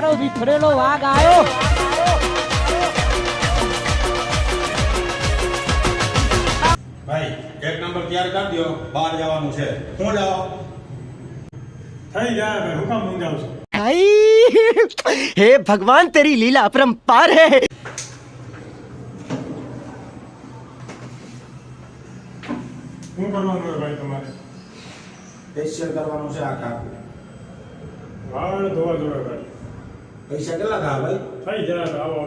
મારો વિફરેલો વાઘ આવ્યો. ભાઈ એક નંબર તૈયાર કરી દો, બહાર જવાનું છે. હું જાઓ થઈ જાય ભાઈ, હું કામ મૂંઝાવ છું? भाई हे भगवान तेरी लीला अपरंपार है. શું કરવાનું હોય ભાઈ તમારે? ફેશિયલ કરવાનું છે આખા. વાળ ધોવા જોવે ભાઈ. પૈસા કેટલા થા ભાઈ? થઈ જાય આવો.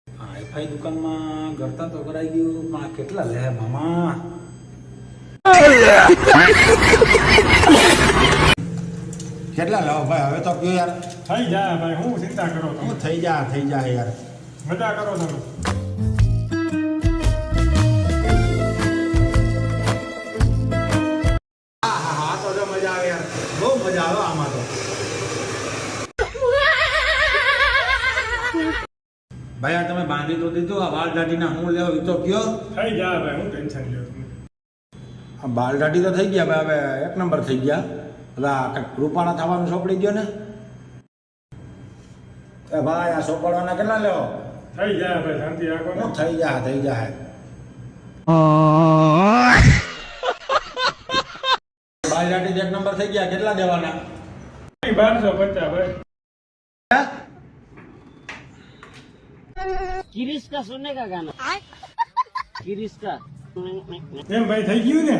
હા એફઆઈ દુકાનમાં કરતા તો કરાઈ ગયું, પણ આ કેટલા લે મામા? કેટલા લાવો ભાઈ? હવે તો કયો યાર. થઈ જાય ભાઈ, હું ચિંતા કરો તમે. હું થઈ જાય યાર. મજા કરો તમે. હા તો જો મજા આવે યાર, બહુ મજા આવે આમાં તો. ભાઈ આ તમે બાંધી તો દીધું, આ વાળ દાઢીના હું લેવો એ તો કયો. થઈ જાય ભાઈ, હું ટેન્શન લ્યો તમે. આ બાલ દાઢી તો થઈ ગયા ભાઈ, હવે એક નંબર થઈ ગયા. હવે આ કંઈક રૂપાણા થવાનું સોંપડી ગયો ને. એ ભાઈ આ સોંપડવાના કેટલા લેવો? થઈ જાય ભાઈ, શાંતિ રાખો ને. હું થઈ જાય. બાલ દાઢી એક નંબર થઈ ગયા, કેટલા દેવાના? 1250 ભાઈ. किरिस का सुनने का गाना किरिस का એમ ભાઈ થઈ ગયું ને?